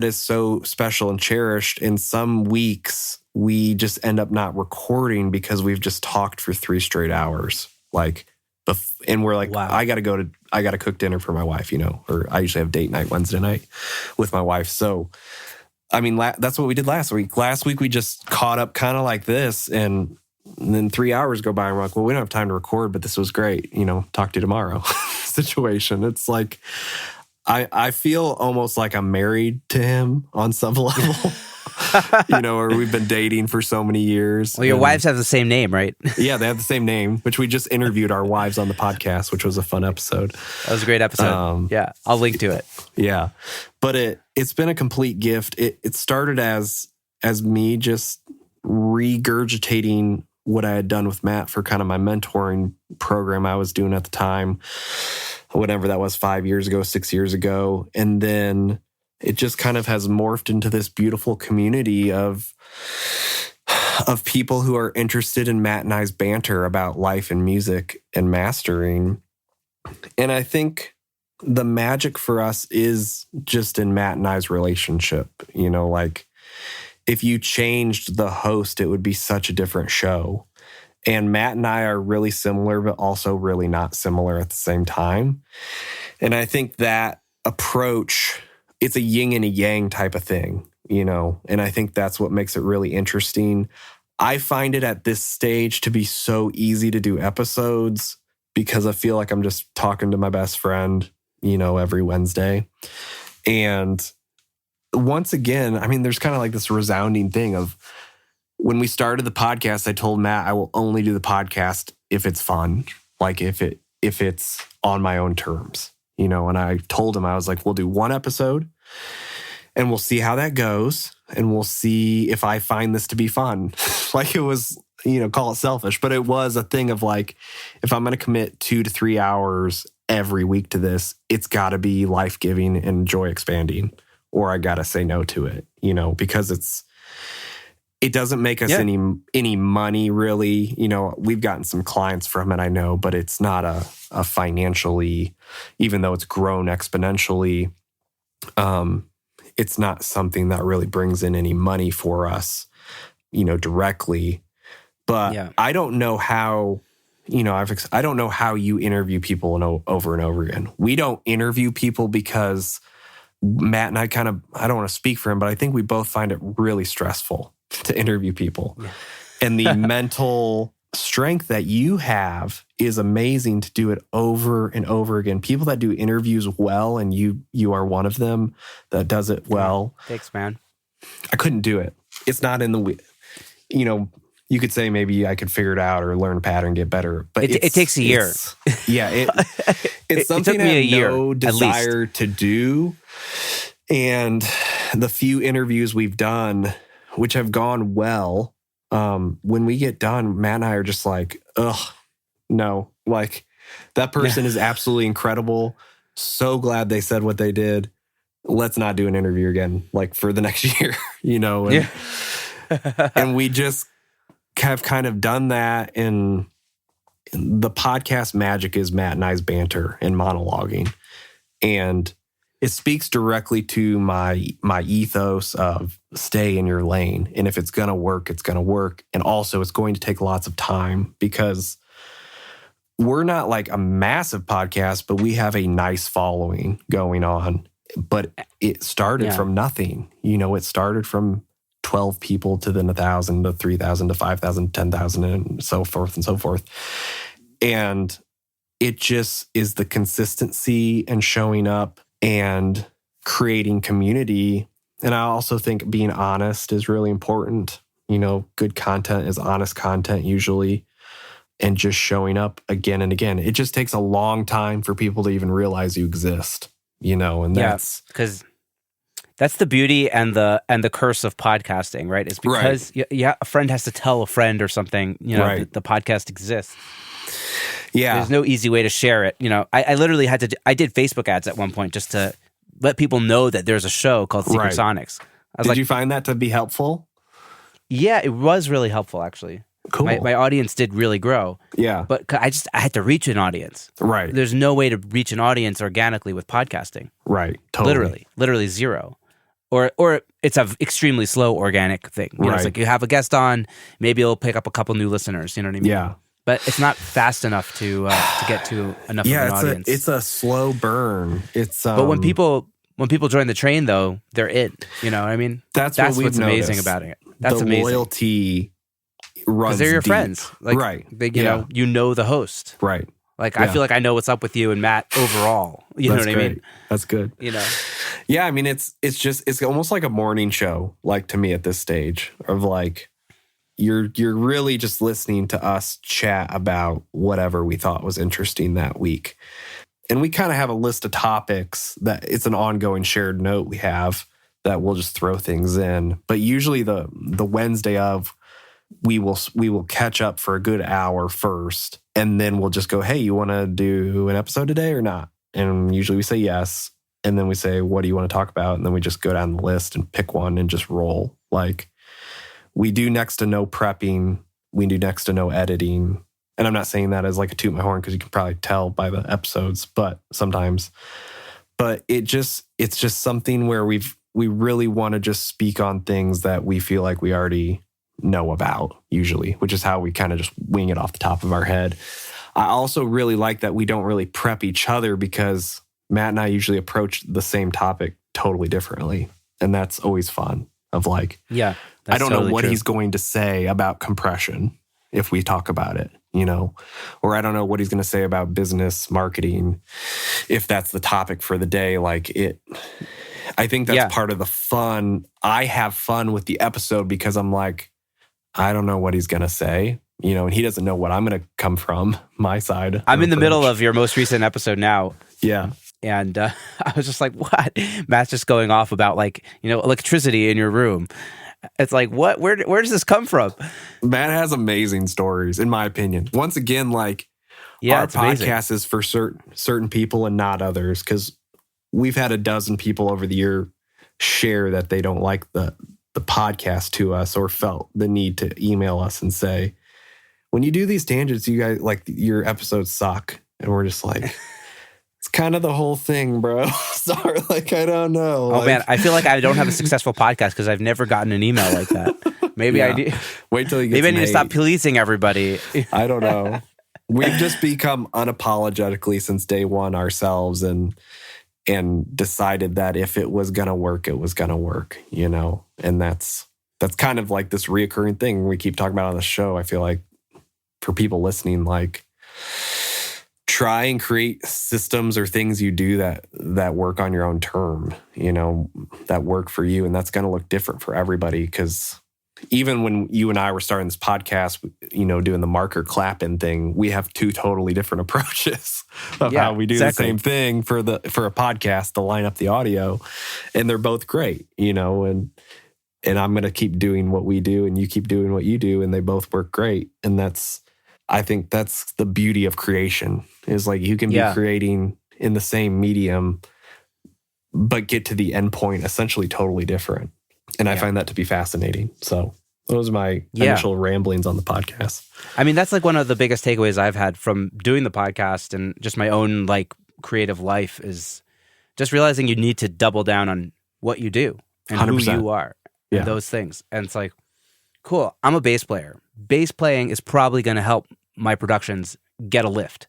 is so special and cherished. In some weeks, we just end up not recording because we've just talked for 3 straight hours. And we're like, wow. I got to cook dinner for my wife, or I usually have date night Wednesday night with my wife. So, I mean, that's what we did last week. Last week, we just caught up kind of like this, and then 3 hours go by and we're like, well, we don't have time to record, but this was great. Talk to you tomorrow situation. It's like, I feel almost like I'm married to him on some level, or we've been dating for so many years. Well, your wives have the same name, right? Yeah, they have the same name, which we just interviewed our wives on the podcast, which was a fun episode. That was a great episode. Yeah, I'll link to it. Yeah, but it's been a complete gift. It started as me just regurgitating what I had done with Matt for kind of my mentoring program I was doing at the time, whatever that was, 5 years ago, 6 years ago. And then it just kind of has morphed into this beautiful community of people who are interested in Matt and I's banter about life and music and mastering. And I think the magic for us is just in Matt and I's relationship. If you changed the host, it would be such a different show. And Matt and I are really similar, but also really not similar at the same time. And I think that approach, it's a yin and a yang type of thing, and I think that's what makes it really interesting. I find it at this stage to be so easy to do episodes because I feel like I'm just talking to my best friend, every Wednesday. And once again, I mean, there's kind of like this resounding thing of when we started the podcast, I told Matt I will only do the podcast if it's fun, like if it's on my own terms, and I told him, I was like, we'll do 1 episode and we'll see how that goes. And we'll see if I find this to be fun. Like it was, call it selfish, but it was a thing of like, if I'm going to commit 2 to 3 hours every week to this, it's got to be life-giving and joy-expanding, or I got to say no to it, because it doesn't make us any money really. We've gotten some clients from it, I know, but it's not a financially, even though it's grown exponentially, it's not something that really brings in any money for us, directly. But I don't know how, I don't know how you interview people over and over again. We don't interview people because Matt and I I don't want to speak for him, but I think we both find it really stressful to interview people. Yeah. And the mental strength that you have is amazing to do it over and over again. People that do interviews well, and you are one of them that does it well. Thanks, man. I couldn't do it. It's not in the, you could say maybe I could figure it out or learn a pattern, get better. But it takes a year. It's something took me I a year, no desire to do. And the few interviews we've done, which have gone well, when we get done, Matt and I are just like, ugh, no. Like, that person is absolutely incredible. So glad they said what they did. Let's not do an interview again, like for the next year, And, and we just have kind of done that. And the podcast magic is Matt and I's banter and monologuing. And it speaks directly to my ethos of stay in your lane. And if it's going to work, it's going to work. And also it's going to take lots of time because we're not like a massive podcast, but we have a nice following going on. But it started from nothing. It started from 12 people to then 1,000 to 3,000 to 5,000, 10,000 and so forth and so forth. And it just is the consistency and showing up and creating community. And I also think being honest is really important. Good content is honest content usually. And just showing up again and again. It just takes a long time for people to even realize you exist, and that's... because that's the beauty and the curse of podcasting, right? It's because a friend has to tell a friend or something, that the podcast exists. Yeah. There's no easy way to share it. I literally had to, I did Facebook ads at one point just to let people know that there's a show called Secret Sonics. Did you find that to be helpful? Yeah, it was really helpful, actually. Cool. My audience did really grow. Yeah. But I had to reach an audience. Right. There's no way to reach an audience organically with podcasting. Right. Totally. Literally zero. or it's an extremely slow organic thing. You know, it's like you have a guest on, maybe it'll pick up a couple new listeners. You know what I mean? Yeah. But it's not fast enough to get to enough of an audience. It's a slow burn. But when people join the train, though, they're in. You know what I mean? That's what's noticed. amazing about it. That's the amazing. Loyalty runs because they're your deep. friends. Like, you know the host. Right. Like, I feel like I know what's up with you and Matt overall. You know what I mean? That's good. You know? Yeah, I mean, it's almost like a morning show, like, to me at this stage of, like, you're really just listening to us chat about whatever we thought was interesting that week. And we kind of have a list of topics that it's an ongoing shared note we have that we'll just throw things in. But usually the Wednesday of, we will catch up for a good hour first, and then we'll just go, hey, you want to do an episode today or not? And usually we say yes. And then we say, what do you want to talk about? And then we just go down the list and pick one and just roll. Like, we do next to no prepping. We do next to no editing. And I'm not saying that as like a toot my horn, because you can probably tell by the episodes, but sometimes. But it's just something where we really want to just speak on things that we feel like we already know about, usually, which is how we kind of just wing it off the top of our head. I also really like that we don't really prep each other, because Matt and I usually approach the same topic totally differently. And that's always fun of, like, I don't know what he's going to say about compression if we talk about it, you know, or I don't know what he's going to say about business marketing if that's the topic for the day. Like, I think that's part of the fun. I have fun with the episode because I'm like, I don't know what he's going to say, you know, and he doesn't know what I'm going to come from my side. I'm in the middle of your most recent episode now. Yeah. And I was just like, what? Matt's just going off about, like, you know, electricity in your room. It's like, what? Where does this come from? Matt has amazing stories, in my opinion. Once again, like, our podcast is for certain people and not others, because we've had a dozen people over the year share that they don't like the podcast to us, or felt the need to email us and say, when you do these tangents, you guys, like, your episodes suck. And we're just like, it's kind of the whole thing, bro. Sorry, like, I don't know. Oh, man, I feel like I don't have a successful podcast because I've never gotten an email like that. Maybe I do. Wait till you get Maybe I need to stop policing everybody. I don't know. We've just become unapologetically since day one ourselves, and decided that if it was going to work, it was going to work, you know? And that's kind of like this reoccurring thing we keep talking about on the show. I feel like for people listening, like, try and create systems or things you do that work on your own term, you know, that work for you. And that's going to look different for everybody, because even when you and I were starting this podcast, you know, doing the marker clap-in thing, we have two totally different approaches of how we do the same thing for a podcast to line up the audio. And they're both great, you know, and I'm going to keep doing what we do and you keep doing what you do, and they both work great. And I think that's the beauty of creation, is like, you can be creating in the same medium, but get to the end point essentially totally different. And I find that to be fascinating. So those are my initial ramblings on the podcast. I mean, that's like one of the biggest takeaways I've had from doing the podcast and just my own, like, creative life, is just realizing you need to double down on what you do and 100%. Who you are and those things. And it's like, cool, I'm a bass player. Bass playing is probably going to help my productions get a lift.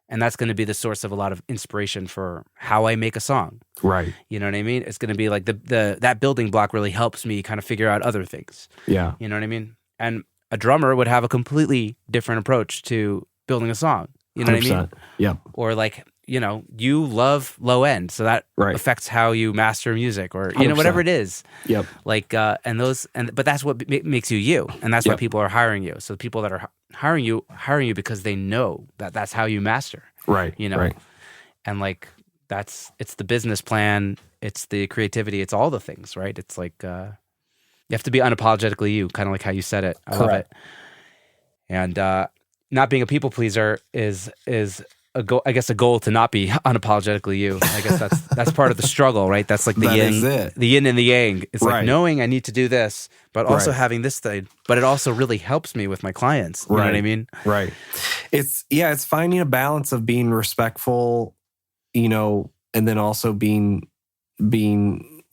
And that's going to be the source of a lot of inspiration for how I make a song. Right. You know what I mean? It's going to be like that building block really helps me kind of figure out other things. Yeah. You know what I mean? And a drummer would have a completely different approach to building a song. You know 100%. What I mean? Yep. Or, like, you know, you love low end, so that affects how you master music, or, you know, whatever it is. Yep. Like, but that's what makes you you, and that's why people are hiring you. So the people that are hiring you because they know that that's how you master. Right. You know. Right. And, like, it's the business plan, it's the creativity, it's all the things, right? It's like, you have to be unapologetically you, kind of like how you said it. I love it. And not being a people pleaser is a goal, I guess, a goal to not be unapologetically you. I guess that's part of the struggle, right? That's like the yin and the yang. It's like knowing I need to do this, but also having this thing. But it also really helps me with my clients. You know what I mean? Right. It's finding a balance of being respectful, you know, and then also being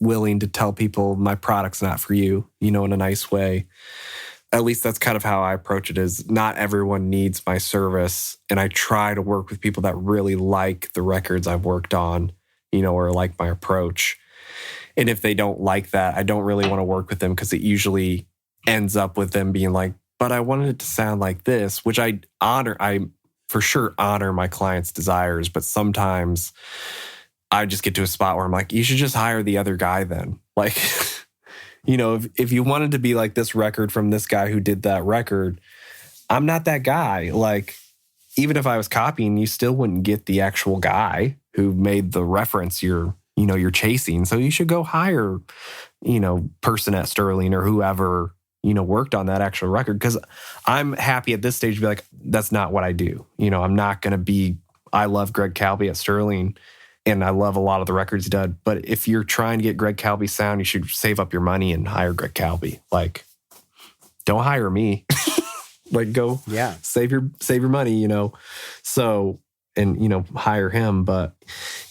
willing to tell people my product's not for you, in a nice way. At least that's kind of how I approach it, is not everyone needs my service. And I try to work with people that really like the records I've worked on, or like my approach. And if they don't like that, I don't really want to work with them, because it usually ends up with them being like, but I wanted it to sound like this, which I for sure honor my clients' desires. But sometimes I just get to a spot where I'm like, you should just hire the other guy then. Like, if you wanted to be like this record from this guy who did that record, I'm not that guy. Like, even if I was copying, you still wouldn't get the actual guy who made the reference you're chasing. So you should go hire, person at Sterling or whoever, worked on that actual record. Because I'm happy at this stage to be like, that's not what I do. I'm not going to be, I love Greg Calby at Sterling, and I love a lot of the records he did. But if you're trying to get Greg Calby's sound, you should save up your money and hire Greg Calby. Like, don't hire me. Like, go save your money, So, and, hire him. But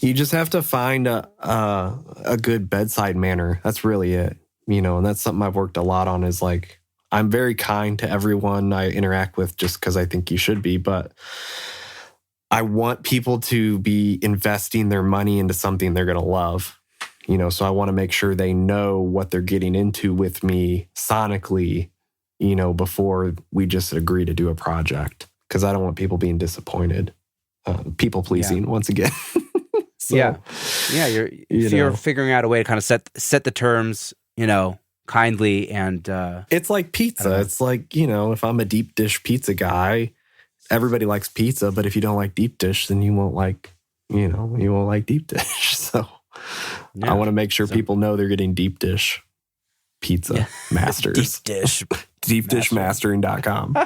you just have to find a good bedside manner. That's really it. And that's something I've worked a lot on, is like, I'm very kind to everyone I interact with, just because I think you should be. But I want people to be investing their money into something they're going to love, so I want to make sure they know what they're getting into with me sonically, before we just agree to do a project, because I don't want people being disappointed. People pleasing once again. So, you're figuring out a way to kind of set the terms, kindly, and it's like pizza. It's like, if I'm a deep dish pizza guy, everybody likes pizza, but if you don't like deep dish, then you won't like deep dish. So I want to make sure people know they're getting deep dish pizza masters. Deep dish. Deepdishmastering.com.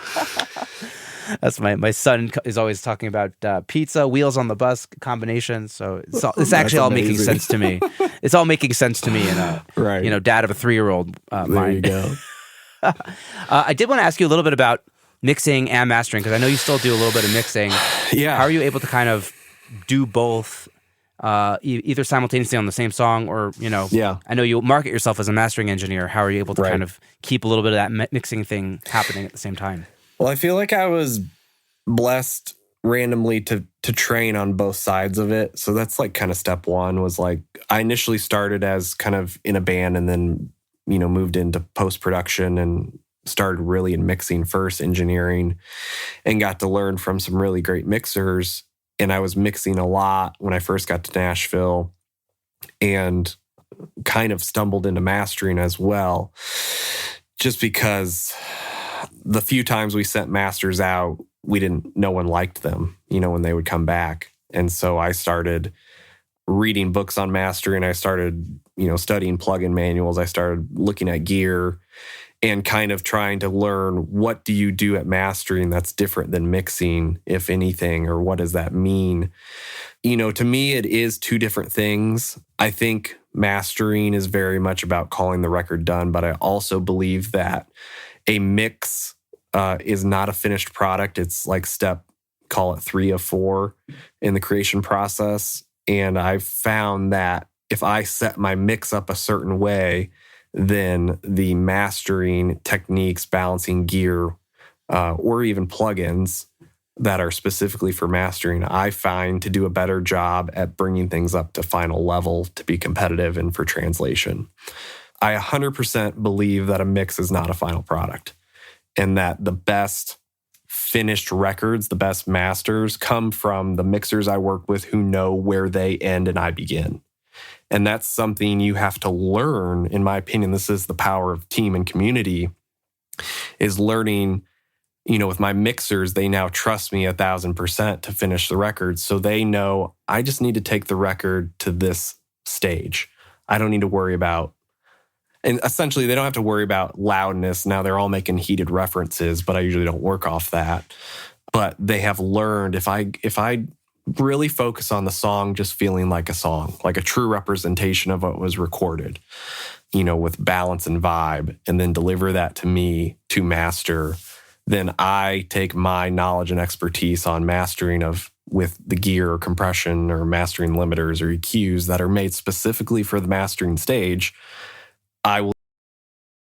That's my son is always talking about pizza, wheels on the bus combination. So it's actually all making sense to me. It's all making sense to me in a dad of a 3-year-old mind. There you go. I did want to ask you a little bit about mixing and mastering, because I know you still do a little bit of mixing. Yeah. How are you able to kind of do both, either simultaneously on the same song, or, I know you market yourself as a mastering engineer. How are you able to kind of keep a little bit of that mixing thing happening at the same time? Well, I feel like I was blessed randomly to train on both sides of it. So that's like kind of step one, was like, I initially started as kind of in a band, and then, moved into post-production and started really in mixing first, engineering, and got to learn from some really great mixers. And I was mixing a lot when I first got to Nashville, and kind of stumbled into mastering as well, just because the few times we sent masters out, no one liked them, when they would come back. And so I started reading books on mastering. I started, studying plugin manuals. I started looking at gear and kind of trying to learn, what do you do at mastering that's different than mixing, if anything, or what does that mean? To me, it is two different things. I think mastering is very much about calling the record done, but I also believe that a mix is not a finished product. It's like call it 3 of 4 in the creation process. And I've found that if I set my mix up a certain way, then the mastering techniques, balancing gear, or even plugins that are specifically for mastering, I find to do a better job at bringing things up to final level to be competitive and for translation. I 100% believe that a mix is not a final product, and that the best finished records, the best masters, come from the mixers I work with who know where they end and I begin. And that's something you have to learn, in my opinion. This is the power of team and community, is learning, with my mixers, they now trust me 1,000% to finish the record. So they know I just need to take the record to this stage. I don't need to worry about, and essentially they don't have to worry about loudness. Now they're all making heated references, but I usually don't work off that. But they have learned, if I really focus on the song just feeling like a song, like a true representation of what was recorded, with balance and vibe, and then deliver that to me to master, then I take my knowledge and expertise on mastering with the gear or compression or mastering limiters or EQs that are made specifically for the mastering stage. I will